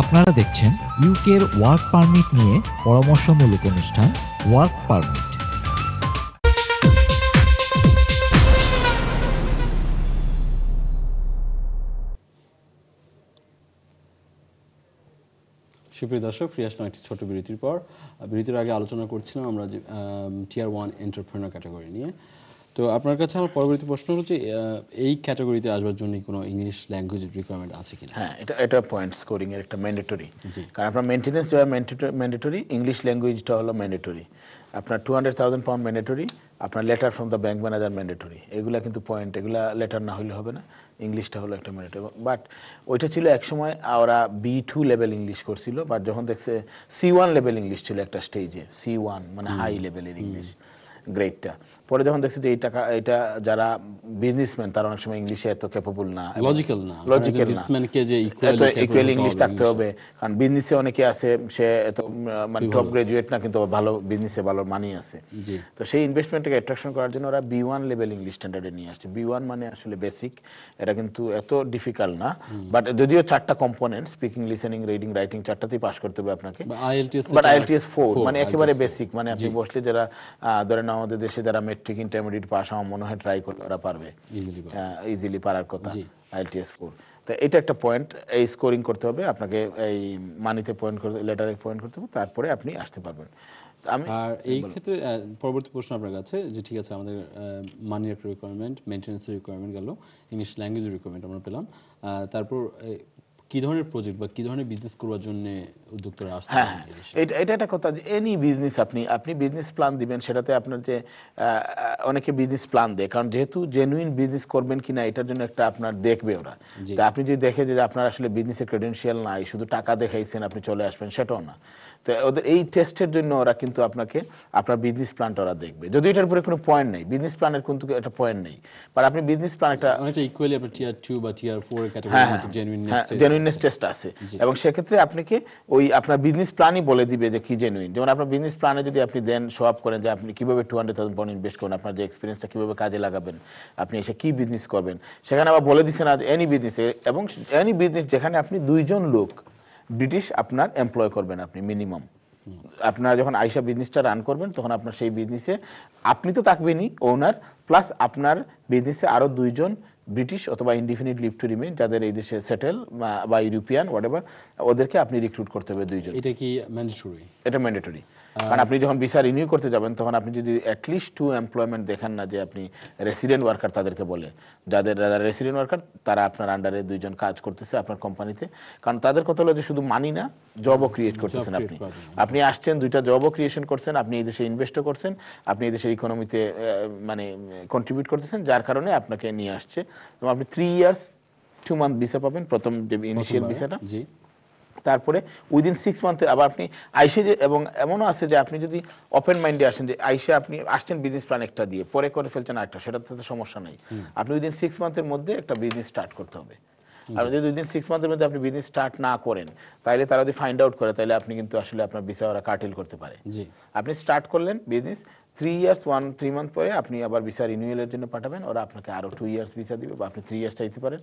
আপনারা দেখছেন ইউকের ওয়ার্ক পারমিট নিয়ে পরামর্শমূলক অনুষ্ঠান ওয়ার্ক পারমিট। সুপ্রিয় দর্শক, ফিরে আসলাম একটি ছোট বিরতির পর। বিরতির আগে আলোচনা করছিলাম আমরা যে টিয়ার 1 এন্টারপ্রেনার ক্যাটাগরি নিয়ে। তো আপনার কাছে আমার পরবর্তী প্রশ্ন হচ্ছে, এই ক্যাটাগরিতে আসবার জন্য কোনো ইংলিশ ল্যাঙ্গুয়েজ রিকোয়ারমেন্ট আছে কিনা? হ্যাঁ, এটা পয়েন্ট স্কোরিং এর একটা ম্যান্ডেটরি। কারণ আপনার মেইনটেনেন্স যেটা ম্যান্ডেটরি, ইংলিশ ল্যাঙ্গুয়েজটা হলো ম্যান্ডেটরি। আপনার 200,000 পাউন্ড ম্যান্ডেটরি, আপনার letter from the bank manager mandatory. এগুলা কিন্তু পয়েন্ট, এগুলা লেটার না হলে হবে না। ইংলিশটা হলো একটা ম্যান্ডেটরি। বাট ওইটা ছিল একসময় ওরা B2 লেভেল ইংলিশ করছিল, বাট যখন দেখছে C1 লেভেল ইংলিশ ছিল একটা স্টেজে, C1 মানে হাই লেভেলের ইংলিশ গ্রেডটা। পরে যখন দেখছে যে এটা যারা বিজনেসম্যান তারা অনেক সময় ইংলিশে এত ক্যাপেবল না, লজিক্যাল না, বিজনেসম্যানকে যে ইকুয়াল ইংলিশ থাকতে হবে। কারণ বিজনেসে অনেকে আছে সে এত মানে টপ গ্রাজুয়েট না, কিন্তু ভালো বিজনেসে ভালো মানি আছে। তো সেই ইনভেস্টমেন্টকে অ্যাট্রাকশন করার জন্য ওরা B1 লেভেল ইংলিশ স্ট্যান্ডার্ডে নিয়ে আসছে। B1 মানে আসলে বেসিক, এটা কিন্তু এত ডিফিকাল্ট না। বাট যদিও 4টা component, speaking, listening, reading, writing 4টাতেই পাস করতে হবে আপনাকে। বাট IELTS 4 মানে একেবারে বেসিক, মানে আপনি বসলে যারা ধরেন আমাদের দেশে যারা মেট্রিক ইন্টারমিডিয়েট পাস আমার মনে হয় ট্রাই করলে ওরা পারবে, ইজিলি পারার কথা IELTS 4। তো এটা একটা পয়েন্ট, এই স্কোরিং করতে হবে আপনাকে, এই মানিতে পয়েন্ট করতে, লেটারে পয়েন্ট করতে হবে, তারপরে আপনি আসতে পারবেন। আর এই ক্ষেত্রে পরবর্তী প্রশ্ন আপনার কাছে যে, ঠিক আছে আমাদের মানির একটা রিকোয়ারমেন্ট, মেইনটেনেন্সের রিকোয়ারমেন্ট গেল, ইংলিশ ল্যাঙ্গুয়েজের রিকোয়ারমেন্ট আমরা পেলাম, তারপর কি ধরনের প্রজেক্ট বা কি ধরনের বিজনেস করবার জন্য উদ্যোক্তারা আসতে পারেন? এটা একটা কথা যে এনি বিজনেস আপনি বিজনেস প্ল্যান দিবেন, সেটাতে আপনার যে অনেকে বিজনেস প্ল্যান দেয়, কারণ যেহেতু জেনুইন বিজনেস করবেন কিনা এটার জন্য একটা আপনার দেখবে ওরা। তা আপনি যদি দেখে যে আপনার আসলে বিজনেসের ক্রেডেনশিয়াল নাই, শুধু টাকা দেখাইছেন আপনি চলে আসবেন, সেটাও না। তো ওদের এই টেস্টের জন্য ওরা কিন্তু আপনাকে আপনার বিজনেস প্ল্যানটা ওরা দেখবে। যদি এটার উপরে কোনো পয়েন্ট নেই, বিজনেস প্ল্যানের কিন্তু একটা পয়েন্ট নেই, বাট আপনি বিজনেস প্ল্যান একটা অনেকটা ইকুয়ালি আপনার টিয়ার 2 বা টিয়ার 4 এর ক্যাটাগরিতে জেনুইননেস টেস্ট আছে, এবং সেক্ষেত্রে আপনাকে ওই আপনার বিজনেস প্ল্যানই বলে দিবে যে কি জেনুইন। যেমন আপনার বিজনেস প্ল্যানে যদি আপনি দেন শো আপ করেন যে আপনি কিভাবে 200,000 পাউন্ড ইনভেস্ট করেন, আপনার যে এক্সপিরিয়েন্সটা কিভাবে কাজে লাগাবেন, আপনি এসে কি বিজনেস করবেন, সেখানে আবার বলে দিচ্ছেন আজ এনি বিজনেস, এবং এনি বিজনেস যেখানে আপনি 2জন লোক ব্রিটিশ আপনার এমপ্লয় করবেন আপনি মিনিমাম। আপনারা যখন আইসা বিজনেসটা রান করবেন তখন আপনার সেই বিজনেসে আপনি তো থাকবেনই ওনার, প্লাস আপনার বিজনেসে আরো 2জন ব্রিটিশ অথবা ইনডিফিনিট লিভ টু রিমেইন যাদের এই দেশে সেটেল বা ইউরোপিয়ান হোয়াটএভার, ওদেরকে আপনি রিক্রুট করতে হবে 2জন। এটা কি ম্যান্ডেটরি? এটা ম্যান্ডেটরি। কারণ আপনি যখন ভিসা রিনিউ করতে যাবেন তখন আপনি যদি অ্যাটলিস্ট 2 এমপ্লয়মেন্ট দেখান না, যে আপনি রেসিডেন্ট ওয়ার্কার তাদেরকে বলে, যারা রেসিডেন্ট ওয়ার্কার তারা আপনার আন্ডারে 2জন কাজ করতেছে আপনার কোম্পানিতে। কারণ তাদের কথা হলো যে শুধু মানি না, জবও ক্রিয়েট করতেছেন আপনি আসছেন 2টা জবও ক্রিয়েশন করছেন, আপনি এই দেশে ইনভেস্টও করছেন, আপনি এই দেশের ইকোনমিতে মানে কন্ট্রিবিউট করতেছেন, যার কারণে আপনাকে নিয়ে আসছে। এবং আপনি 3 ইয়ার্স 2 মান্থ ভিসা পাবেন, প্রথম যে ইনিশিয়াল ভিসাটা। তারপরে উইদিন 6 মান্থে আবার আপনি আইসে যে, এবং এমনও আছে যে আপনি যদি ওপেন মাইন্ডে আসেন, যে আইসে আপনি আসছেন বিজনেস প্ল্যান একটা দিয়ে, পরে করে ফেলছেন আরেকটা, সেটাতে তো সমস্যা নেই। আপনি উইদিন 6 মান্থের মধ্যে একটা বিজনেস স্টার্ট করতে হবে। আর যদি উইদিন 6 মান্থের মধ্যে আপনি বিজনেস স্টার্ট না করেন, তাহলে তারা যদি ফাইন্ড আউট করে, তাহলে আপনি কিন্তু আসলে আপনার ভিসা ওরা কার্টেল করতে পারে। আপনি স্টার্ট করলেন বিজনেস, 3 ইয়ার্স 3 মান্থ পরে আপনি আবার ভিসা রিনিউয়ালের জন্য পাঠাবেন, ওরা আপনাকে আরো 2 ইয়ার্স ভিসা দিবে, বা আপনি 3 ইয়ার্স চাইতে পারেন।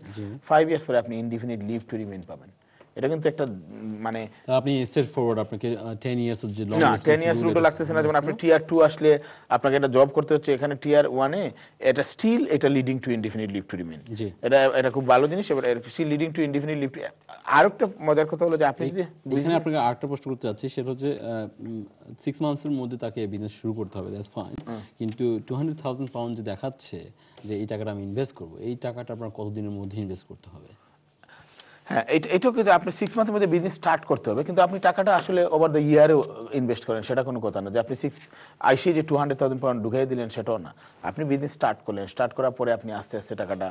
5 ইয়ার্স পরে আপনি ইনডিফিনিট লিভ টু রিমেইন পাবেন। এটা কিন্তু একটা মানে আপনি স্ট্রেট ফরওয়ার্ড, আপনাকে 10 ইয়ার্স এর যে লং, না 10 ইয়ার্স রুটও লাগতেছে না। যেমন আপনি টিয়ার 2 আসলে আপনাকে একটা জব করতে হচ্ছে, এখানে টিয়ার 1 এ এটা স্টিল এটা leading to indefinite leave to remain. এটা খুব ভালো জিনিস, এবার still leading to indefinite leave to. আর একটা মজার কথা হলো যে আপনি যদি এখানে আপনাকে আরেকটা প্রশ্ন করতে চাচ্ছি, সেটা হচ্ছে 6 মান্থসের মধ্যে তাকে বিজনেস শুরু করতে হবে, দ্যাটস ফাইন, কিন্তু 200,000 পাউন্ড যে দেখাচ্ছে যে এই টাকাটা আমি ইনভেস্ট করব, এই টাকাটা আপনার কতদিনের মধ্যে ইনভেস্ট করতে হবে? হ্যাঁ, এটাও কিন্তু আপনি 6 মান্থের মধ্যে বিজনেস স্টার্ট করতে হবে, কিন্তু আপনি টাকাটা আসলে ওভার দ্য ইয়ারে ইনভেস্ট করেন, সেটা কোনো কথা না। যে আপনি 6 আইসি যে 200,000 পাউন্ড ঢুকিয়ে দিলেন সেটাও না। আপনি বিজনেস স্টার্ট করলেন, স্টার্ট করার পরে আপনি আস্তে আস্তে টাকাটা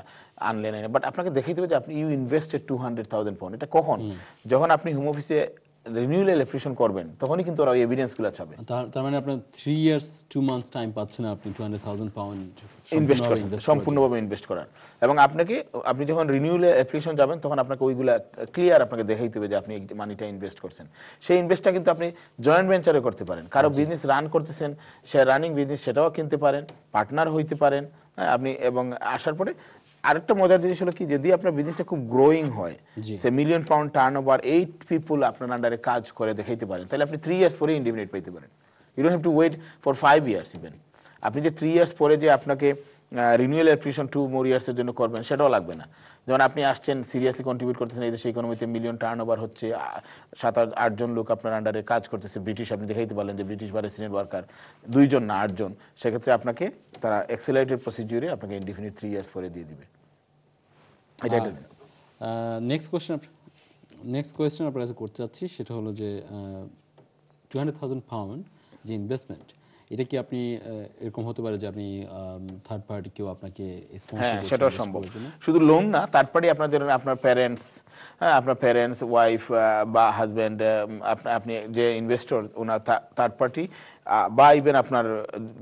আনলেন, বাট আপনাকে দেখাইতে হবে যে আপনি ইউ ইনভেস্টেড 200,000 পাউন্ড। এটা কখন? যখন আপনি হোম অফিসে রিনিউয়াল অ্যাপ্লিকেশন করবেন, তখনই কিন্তু ওরা এভিডেন্সগুলো চাবে। তার মানে আপনার 3 ইয়ার্স 2 মান্থস টাইম পাচ্ছেন আপনি 200,000 পাউন্ড ইনভেস্ট করেন, সম্পূর্ণভাবে ইনভেস্ট করার। এবং আপনি যখন রিনিউয়াল অ্যাপ্লিকেশন যাবেন তখন আপনাকে ওইগুলা ক্লিয়ার আপনাকে দেখাইতে হবে যে আপনি মানিটা ইনভেস্ট করছেন। সেই ইনভেস্টটা কিন্তু আপনি জয়েন্ট ভেঞ্চারে করতে পারেন, কারো বিজনেস রান করতেছেন, সে রানিং বিজনেস, সেটাও কিনতে পারেন, পার্টনার হইতে পারেন আপনি। এবং আসার পরে আরেকটা মজার জিনিস হলো কি, যদি আপনার বিজনেসটা খুব গ্রোয়িং হয়, জি। Say million pound turn over, 8 people আপনার আন্ডারে কাজ করে দেখাইতে পারেন, তাহলে আপনি 3 ইয়ার্স পরে ইন্ডিপেন্ডেন্ট পাইতে পারেন। You don't have to wait for 5 years even. আপনি যে 3 ইয়ার্স পরে যে আপনাকে রিনিউয়াল অ্যাপ্লিকেশন 2 মোর ইয়ার্সের জন্য করবেন, সেটাও লাগবে না। যেমন আপনি আসছেন, সিরিয়াসলি কন্ট্রিবিউট করতেছেন, এই দেশে ইকোনমিতে মিলিয়ন টার্ন ওভার হচ্ছে, 7-8 জন লোক আপনার আন্ডারে কাজ করতেছে ব্রিটিশ, আপনি দেখাইতে পারলেন যে ব্রিটিশ বা রেসিডেন্ট ওয়ার্কার 2 জন না 8 জন, সেক্ষেত্রে আপনাকে তারা এক্সেলারেটেড প্রসিডিউরে আপনাকে ইনডিফিনিট 3 ইয়ার্স পরে দিয়ে দিবে। এটা নেক্সট কোয়েশ্চেন আপনার কাছে করতে চাচ্ছি, সেটা হলো যে 200,000 পাউন্ড যে ইনভেস্টমেন্ট, এটা কি আপনি এরকম হতে পারে যে আপনি থার্ড পার্টি কেউ আপনাকে স্পন্সর হ্যাঁ, করছে সেটাও invest সম্ভব। করার জন্য? শুধু লোন না, থার্ড পার্টি আপনার জন্য আপনার প্যারেন্টস, হ্যাঁ আপনার প্যারেন্টস, ওয়াইফ বা হাজব্যান্ড, আপনি যে ইনভেস্টর ওনার থার্ড পার্টি, বা ইভেন আপনার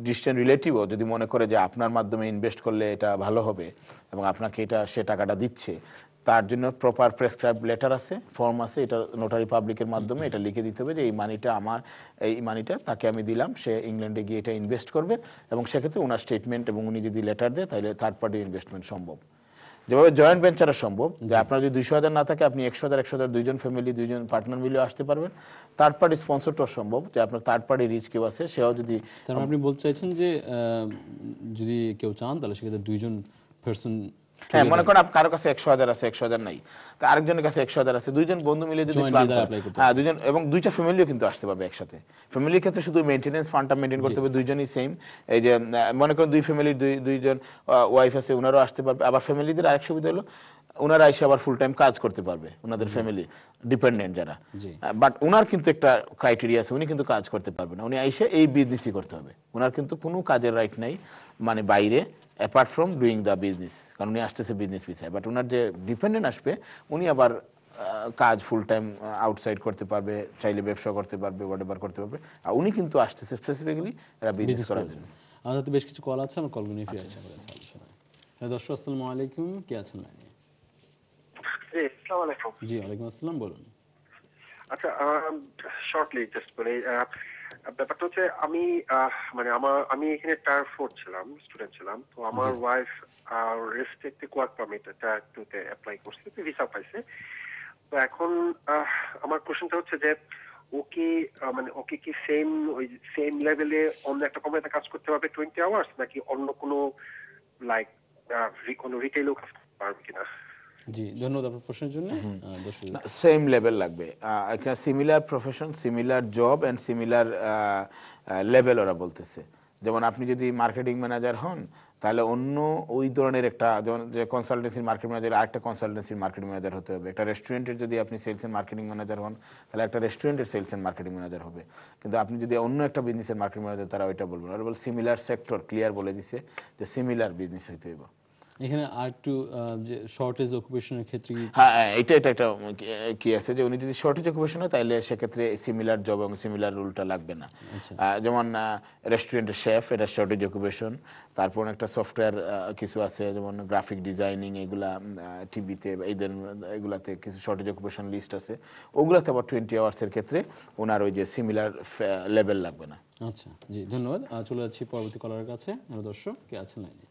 ডিস্টেন্ট রিলেটিভও যদি মনে করে যে আপনার মাধ্যমে ইনভেস্ট করলে এটা ভালো হবে এবং আপনাকে এটা সে টাকাটা দিচ্ছে, তার জন্য প্রপার প্রেসক্রাইব লেটার আছে, ফর্ম আছে, এটা নোটারি পাবলিকের মাধ্যমে এটা লিখে দিতে হবে যে এই মানিটা আমার, এই মানিটা তাকে আমি দিলাম, সে ইংল্যান্ডে গিয়ে এটা ইনভেস্ট করবে, এবং সেক্ষেত্রে ওনার স্টেটমেন্ট এবং উনি যদি লেটার দেয়, তাহলে থার্ড পার্টি ইনভেস্টমেন্ট সম্ভব। যেভাবে জয়েন্ট ভেঞ্চারে সম্ভব, যে আপনার যদি 200,000 না থাকে, আপনি 100,000 দুইজন ফ্যামিলি, দুইজন পার্টনার মিলেও আসতে পারবেন। থার্ড পার্টি স্পন্সরটাও সম্ভব, যে আপনার থার্ড পার্টি রিচ কেউ আছে, সেও যদি, তার মানে আপনি বলতে চাইছেন যে যদি কেউ চান তাহলে সেক্ষেত্রে দুইজন পার্সন, হ্যাঁ মনে করেন কারো কাছে 100,000 আছে, 100,000 নাই, তো আরেকজনের কাছে 100,000 আছে, দুইজন বন্ধু মিলে যদি Jointly প্ল্যান তারা করে, apply করতে হ্যাঁ দুইজন, এবং দুইটা ফ্যামিলিও কিন্তু আসতে পারবে একসাথে। ফ্যামিলির ক্ষেত্রে শুধু মেইনটেনেন্স ফান্ডটা মেইনটেইন করতে হবে, দুইজনই সেম। এই যে মনে করেন দুই ফ্যামিলির দুইজন ওয়াইফ আছে, ওনারাও আসতে পারবে। আবার ফ্যামিলিদের আরেক সুবিধা হলো, ওনারা এসে আবার ফুল টাইম কাজ করতে পারবে, ওনাদের ফ্যামিলি ডিপেন্ডেন্ট যারা। জি। বাট ওনার কিন্তু একটা ক্রাইটেরিয়া আছে, উনি কিন্তু কাজ করতে পারবে না, উনি এসে এই বিজনেসই করতে হবে, ওনার কিন্তু কোনো কাজের রাইট নাই মানে বাইরে, apart from doing the business, কারণ উনি আসতেছে বিজনেস পিছায়। বাট ওনার যে ডিপেন্ডেন্ট আসবে, উনি আবার কাজ ফুল টাইম আউটসাইড করতে পারবে, চাইলে ব্যবসা করতে পারবে, হোয়াটএভার করতে পারবে, আর উনি কিন্তু আসতেছে স্পেসিফিক্যালি এরা বিজনেস করার জন্য। আমাদের তো বেশ কিছু কল আছে, আমরা কলগুলো নিয়ে ফিরে আসছি আমাদের আলোচনায়। হ্যাঁ দর্শক, আসসালামু আলাইকুম, কে আছেন লাইনে? জি, আসসালামু আলাইকুম। জি, ওয়ালাইকুম আসসালাম, বলুন। আচ্ছা, শর্টলি জাস্ট মানে ব্যাপারটা হচ্ছে আমি আমি এখানে টায়ার 4 ছিলাম, স্টুডেন্ট ছিলাম। তো আমার wife restricted work permit tyre 2 তে অ্যাপ্লাই করছে, ভিসা পাইছে। তো এখন আমার কোশ্চেনটা হচ্ছে যে ওকে কি সেম লেভেলে অন্য একটা কোম্পানিতে কাজ করতে পারবে 20 আওয়ার্স, নাকি অন্য কোনো লাইক কোনো রিটেইলও কাজ করতে পারবে কিনা? জি, ধন্যবাদ আপনার প্রশ্নের জন্য। দর্শক, সেম লেভেল লাগবে, একটা similar profession, similar job and similar level ওরা বলতেছে। যেমন আপনি যদি মার্কেটিং ম্যানেজার হন, তাহলে অন্য ওই ধরনের একটা, যেমন যে কনসালটেন্সির মার্কেট ম্যানেজার, আরেকটা কনসালটেন্সির মার্কেটিং ম্যানেজার হতে হবে। একটা রেস্টুরেন্টের যদি আপনি সেলস এন্ড মার্কেটিং ম্যানেজার হন, তাহলে একটা রেস্টুরেন্টের সেলস এন্ড মার্কেটিং ম্যানেজার হবে। কিন্তু আপনি যদি অন্য একটা বিজনেসের মার্কেটিং ম্যানেজার, তারা ওইটা বলবেন, ওরা বল সিমিলার সেক্টর, ক্লিয়ার বলে দিছে যে সিমিলার বিজনেস হইতে হইব। এখানে আর একটু যে শর্টেজ অকুপেশনের ক্ষেত্রে হ্যাঁ, এটা একটা কি আছে যে উনি যদি শর্টেজ অকুপেশন হয়, তাহলে সেক্ষেত্রে সিমিলার জব এবং সিমিলার রুলটা লাগবে না। যেমন রেস্টুরেন্টের শেফ, এটা শর্টেজ অকুপেশন। তারপর একটা সফটওয়্যার কিছু আছে, যেমন গ্রাফিক ডিজাইনিং, এগুলা টিভিতে এগুলাতে কিছু শর্টেজ অকুপেশন লিস্ট আছে, ওগুলাতে আবার 20 আওয়ার্সের ক্ষেত্রে ওনার ওই যে সিমিলার লেভেল লাগবে না। আচ্ছা, জি ধন্যবাদ। চলে যাচ্ছি পরবর্তী কলারের কাছে। হ্যালো দর্শক, কে আছেন লাইনে?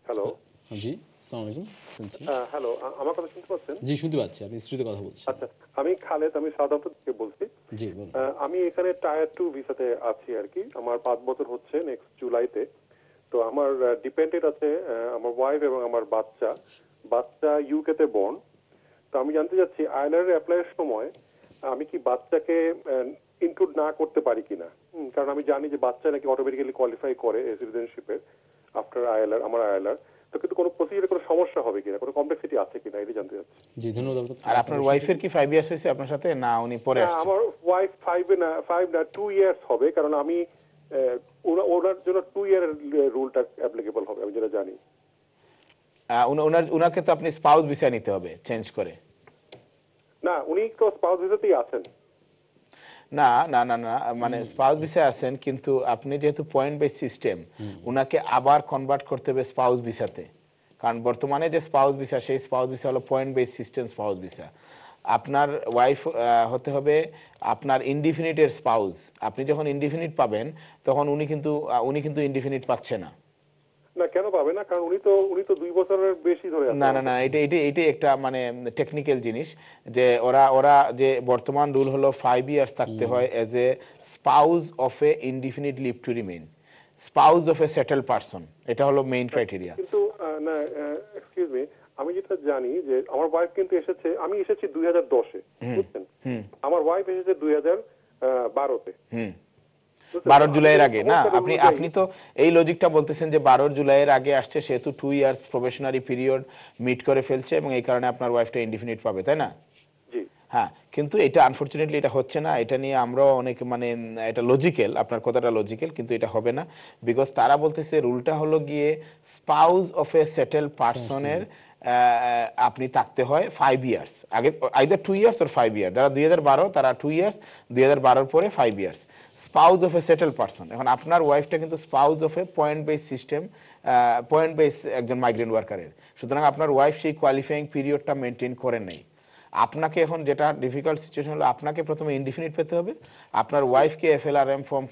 হ্যালো। জি, আসসালামু আলাইকুম, শুনছি। হ্যালো, আমার কথা শুনতে পাচ্ছেন? জি, শুনতে পাচ্ছি, আপনি স্টুডিওতে কথা বলছেন। আচ্ছা, আমি খালেদ, আমি সাউদাম্পটন থেকে বলছি। জি, বলুন। আমি এখানে টায়ার 2 ভিসাতে আছি আর কি। আমার 5 বছর হচ্ছে নেক্সট জুলাইতে। তো আমার ডিপেন্ডেন্ট আছে আমার ওয়াইফ এবং আমার বাচ্চা ইউকে তে বর্ন। তো আমি জানতে চাচ্ছি আইএলআর এর অ্যাপ্লাইয়ের সময় আমি কি বাচ্চাকে ইনক্লুড না করতে পারি কিনা, কারণ আমি জানি যে বাচ্চা নাকি অটোমেটিক্যালি কোয়ালিফাই করে সিটিজেনশিপের আফটার আইএলআর, আমার আইএলআর। তো কিন্তু কোনো প্রসিজারে কোনো সমস্যা হবে কিনা, কোনো কমপ্লেক্সিটি আছে কিনা, এটা জানতে চাচ্ছি। জি, ধন্যবাদ। আর আপনার ওয়াইফের কি 5 ইয়ার্স হয়েছে আপনার সাথে, না উনি পরে আসছে? আমার ওয়াইফ 5 না 2 ইয়ার্স হবে, কারণ আমি ওনার জন্য 2 ইয়ার রুলটা অ্যাপ্লিকেবল হবে, আমি যেটা জানি। উনাকে তো আপনি স্পাউস ভিসা নিতে হবে চেঞ্জ করে। না, উনি তো স্পাউস ভিসাতেই আছেন। না না না না, মানে স্পাউস ভিসা আছেন, কিন্তু আপনি যেহেতু পয়েন্ট বেস সিস্টেম, উনাকে আবার কনভার্ট করতে হবে স্পাউস ভিসাতে। কারণ বর্তমানে যে স্পাউস ভিসা, সেই স্পাউস ভিসা হলো point base system spouse visa. আপনার ওয়াইফ হতে হবে আপনার ইনডিফিনিটের স্পাউস। আপনি যখন ইনডিফিনিট পাবেন, তখন উনি কিন্তু ইনডিফিনিট পাচ্ছে না। না, না কেন পাবে না, কারণ উনি তো 2 বছরের বেশি ধরে আছে। না না না, এটা একটা মানে টেকনিক্যাল জিনিস, যে ওরা যে বর্তমান রুল হলো 5 ইয়ার্স থাকতে হয় as a spouse of a indefinite leave to remain, spouse of a settle person, এটা হলো মেইন ক্রাইটেরিয়া। কিন্তু না, এক্সকিউজ মি, আমি যেটা জানি যে আমার ওয়াইফ কিন্তু এসেছে, আমি এসেছি 2010-এ, বুঝছেন, আমার ওয়াইফ এসেছে 2012-তে। 12 জুলাইয়ের আগে না, আপনি তো এই লজিকটা বলতেছেন যে 12 জুলাইয়ের আগে আসছে, সেহেতু 2 ইয়ার্স প্রবেশনারি পিরিয়ড মিট করে ফেলছে এবং এই কারণে আপনার ওয়াইফটা ইনডিফিনিট পাবে, তাই না? হ্যাঁ, কিন্তু এটা আনফরচুনেটলি এটা হচ্ছে না। এটা নিয়ে আমরাও অনেক মানে এটা লজিক্যাল, আপনার কথাটা লজিক্যাল, কিন্তু এটা হবে না, বিকজ তারা বলতেছে রুলটা হলো গিয়ে স্পাউস অফ এ সেটেল পারসনের আপনি থাকতে হয় 5 ইয়ার্স আগে, আইদার 2 ইয়ার্স অর 5 ইয়ার। যারা 2012 তারা 2 ইয়ার্স, 2012 পরে 5 years. Spouse of a settle person, এখন আপনার ওয়াইফটা কিন্তু spouse of A point base system, point base একজন মাইগ্রেন্ট ওয়ার্কারের, সুতরাং আপনার ওয়াইফ সেই কোয়ালিফাইং পিরিয়ডটা মেনটেন করে নেই। আপনাকে এখন যেটা ডিফিকাল্ট সিচুয়েশন হলো, আপনাকে প্রথমে ইনডিফিনিট পেতে হবে, আপনার ওয়াইফকে FLRM ফর্ম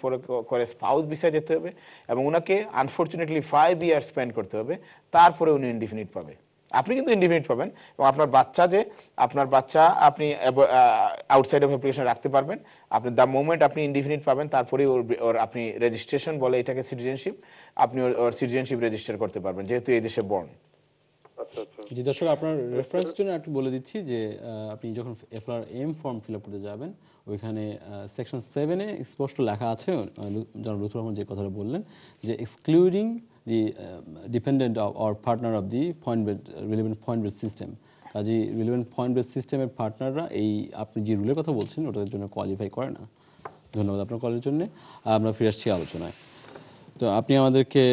করে স্পাউস ভিসায় যেতে হবে এবং ওনাকে আনফরচুনেটলি 5 ইয়ার স্পেন্ড করতে হবে, তারপরে উনি ইনডিফিনিট পাবে। আপনি কিন্তু ইনডিফিনিট পাবেন এবং আপনার বাচ্চা আপনি আউটসাইড অফ অ্যাপ্লিকেশন রাখতে পারবেন। আপনি দ্য মোমেন্ট আপনি ইনডিফিনিট পাবেন, তারপরে ওর আপনি রেজিস্ট্রেশন বলে এটাকে সিটিজেনশিপ, আপনি ওর সিটিজেনশিপ রেজিস্টার করতে পারবেন, যেহেতু এই দেশে বর্ন। জি দর্শক, আপনার রেফারেন্সের জন্য একটু বলে দিচ্ছি যে আপনি যখন FLRM ফর্ম ফিল আপ করতে যাবেন, ওইখানে সেকশন 7-এ স্পষ্ট লেখা আছে, জনাব লুৎফর রহমান যে কথাটা বললেন, যে excluding the dependent or partner of the relevant point base system. কাজে রিলেভেন্ট পয়েন্ট বেস সিস্টেমের পার্টনাররা এই আপনি যে রুলের কথা বলছেন ওটার জন্য কোয়ালিফাই করে না। ধন্যবাদ আপনার কলের জন্য। আমরা ফিরে আসছি আলোচনায়। তো আপনি আমাদেরকে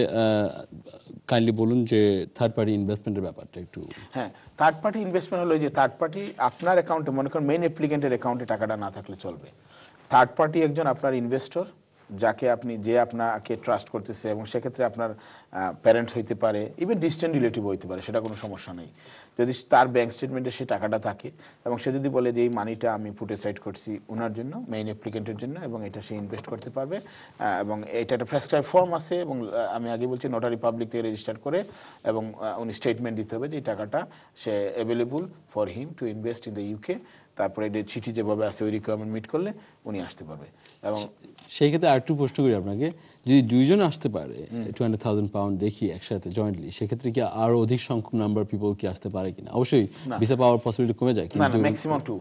কাইন্ডলি বলুন যে থার্ড পার্টি ইনভেস্টমেন্টের ব্যাপারটা একটু। হ্যাঁ, থার্ড পার্টি ইনভেস্টমেন্ট হলো যে থার্ড পার্টি আপনার অ্যাকাউন্টে, মনে করেন মেইন অ্যাপ্লিকেন্টের অ্যাকাউন্টে টাকাটা না থাকলে চলবে। থার্ড পার্টি একজন আপনার ইনভেস্টর, যে আপনাকে ট্রাস্ট করতেছে, এবং সেক্ষেত্রে আপনার প্যারেন্ট হইতে পারে, ইভেন ডিস্টেন্ট রিলেটিভ হইতে পারে, সেটা কোনো সমস্যা নেই। যদি তার ব্যাংক স্টেটমেন্টে সে টাকাটা থাকে এবং সে যদি বলে যে এই মানিটা আমি পুট অ্যাসাইড করছি ওনার জন্য, মেইন অ্যাপ্লিকেন্টের জন্য, এবং এটা সে ইনভেস্ট করতে পারবে, এবং এটা একটা প্রেসক্রাইব ফর্ম আছে, এবং আমি আগে বলছি নোটারি পাবলিক থেকে রেজিস্টার করে, এবং উনি স্টেটমেন্ট দিতে হবে যে এই টাকাটা সে available for him to invest in the UK. তারপরে চিঠি যেভাবে আছে ওই রিকোয়ারমেন্ট মিট করলে উনি আসতে পারবে। এবং সেই ক্ষেত্রে আরেকটু প্রশ্ন করি আপনাকে, যদি দুইজন আসতে পারে 200,000 পাউন্ড দেখি একসাথে জয়েন্টলি, সেক্ষেত্রে কি আরো অধিক সংখ্যক নাম্বার পিপল কি আসতে পারে কিনা? অবশ্যই ভিসা পাওয়ার পসিবিলিটি কমে যায়, কিন্তু ম্যাক্সিমাম 2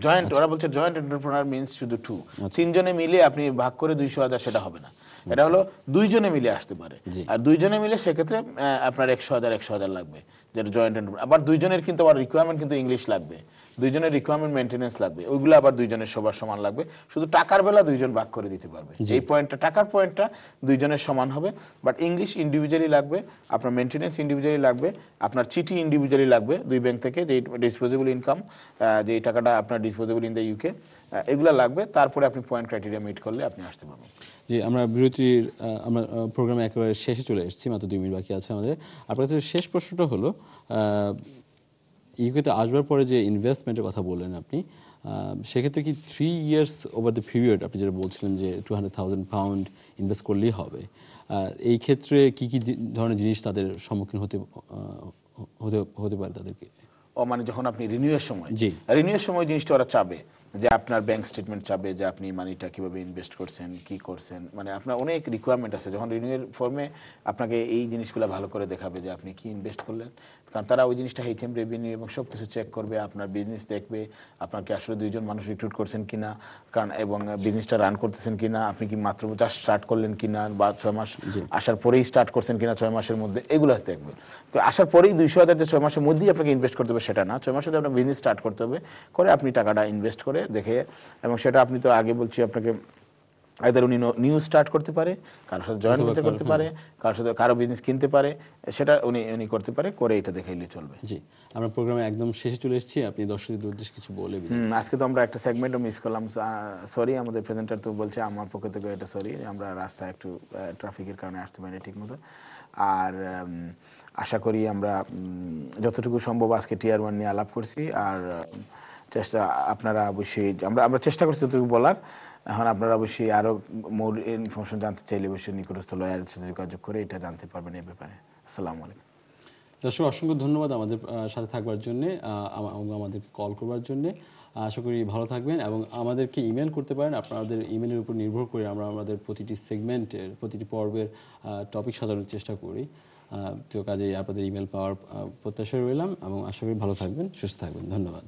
জয়েন্ট, ওরা বলছে জয়েন্ট এন্টারপ্রেনার মিন্স শুধু 2, 3 জনে মিলে আপনি ভাগ করে 200,000, সেটা হবে না। এটা হলো 2 জনে মিলে আসতে পারে, আর 2 জনে মিলে সেক্ষেত্রে আপনার 100,000 লাগবে, যেটা জয়েন্ট এন্টারপ্রেনার। আবার 2 জনের কিন্তু আবার রিকোয়ারমেন্ট কিন্তু ইংলিশ লাগবে, 2 জনের রিকোয়ারমেন্ট মেইনটেনেন্স লাগবে, ওইগুলো আবার 2 জনের সবার সমান লাগবে। শুধু টাকার বেলা 2 জন ভাগ করে দিতে পারবে, এই পয়েন্টটা, টাকার পয়েন্টটা 2 জনের সমান হবে, বাট ইংলিশ ইন্ডিভিজুয়ালি লাগবে, আপনার মেইনটেনেন্স ইন্ডিভিজুয়ালি লাগবে, আপনার চিঠি ইন্ডিভিজুয়ালি লাগবে 2 ব্যাংক থেকে, যে ডিসপোজেবল ইনকাম, যে টাকাটা আপনার ডিসপোজেবল ইন দ্য ইউকে, এগুলো লাগবে। তারপরে আপনি পয়েন্ট ক্রাইটেরিয়া মিট করলে আপনি আসতে পারবেন। জি, আমরা আমরা প্রোগ্রামে একেবারে শেষে চলে এসেছি, মাত্র 2 মিনিট বাকি আছে আমাদের। আপনার কাছে শেষ প্রশ্নটা হলো, ইউকেতে আসবার পরে যে ইনভেস্টমেন্টের কথা বললেন আপনি, সেক্ষেত্রে কি 3 ইয়ার্স ওভার দ্য পিরিয়ড আপনি যেটা বলছিলেন যে 200,000 পাউন্ড ইনভেস্ট করলেই হবে, এই ক্ষেত্রে কি কি ধরনের জিনিস তাদের সম্মুখীন হতে পারে তাদেরকে? মানে যখন আপনি রিনিউয়ের সময় জিনিসটা ওরা চাবে যে আপনার ব্যাংক স্টেটমেন্ট চাবে, যে আপনি মানিটা কিভাবে ইনভেস্ট করছেন, কি করছেন, মানে আপনার অনেক রিকোয়ারমেন্ট আছে। যখন রিনিউয়ের ফর্মে আপনাকে এই জিনিসগুলো ভালো করে দেখাবে যে আপনি কি ইনভেস্ট করলেন, কারণ তারা ওই জিনিসটা HM রেভিনিউ এবং সব কিছু চেক করবে, আপনার বিজনেস দেখবে, আপনাকে আসলে 2 জন মানুষ রিক্রুট করছেন কিনা, কারণ এবং বিজনেসটা রান করতেছেন কিনা, আপনি কি মাত্র জাস্ট স্টার্ট করলেন কিনা, বা 6 মাস আসার পরেই স্টার্ট করছেন কিনা, 6 মাসের মধ্যে, এগুলো দেখবে। তো আসার পরেই 200,000 যে 6 মাসের মধ্যেই আপনাকে ইনভেস্ট করতে হবে সেটা না, 6 মাসের আপনার বিজনেস স্টার্ট করতে হবে, করে আপনি টাকাটা ইনভেস্ট করে দেখে, এবং সেটা আপনি তো আগে বলছি আপনাকে আইদার উনি নিউ স্টার্ট করতে পারে, কারোর সাথে জয়েন করতে পারে, কারোর সাথে কারো বিজনেস কিনতে পারে, সেটা উনি করতে পারে, করে এটা দেখাইলে চলবে। জি, আমরা প্রোগ্রামে একদম শেষে চলে এসেছি, আপনি দর্শকদের উদ্দেশ্যে কিছু বলে দিন। আজকে তো আমরা একটা সেগমেন্টও মিস করলাম, সরি, আমাদের প্রেজেন্টার তো বলছে, আমার পক্ষ থেকে এটা সরি, আমরা রাস্তায় একটু ট্রাফিকের কারণে আসতে পারিনি ঠিক মতো। আর আশা করি আমরা যতটুকু সম্ভব আজকে টিয়ার 1 নিয়ে আলাপ করছি, আর চেষ্টা আপনারা অবশ্যই, আমরা চেষ্টা করছি যতটুকু বলার, এখন আপনারা অবশ্যই আরো মোর ইনফরমেশন জানতে চাইলে অবশ্যই নিকটস্থ লয়ারের সাথে যোগাযোগ করে এটা জানতে পারবেন এই ব্যাপারে। আসসালামু আলাইকুম। দর্শক অসংখ্য ধন্যবাদ আমাদের সাথে থাকবার জন্যে, আমাদেরকে কল করবার জন্যে। আশা করি ভালো থাকবেন এবং আমাদেরকে ইমেল করতে পারেন। আপনাদের ইমেলের উপর নির্ভর করে আমরা আমাদের প্রতিটি সেগমেন্টের প্রতিটি পর্বের টপিক সাজানোর চেষ্টা করি। তো কাজেই আপনাদের ইমেল পাওয়ার প্রত্যাশা রইলাম এবং আশা করি ভালো থাকবেন, সুস্থ থাকবেন। ধন্যবাদ।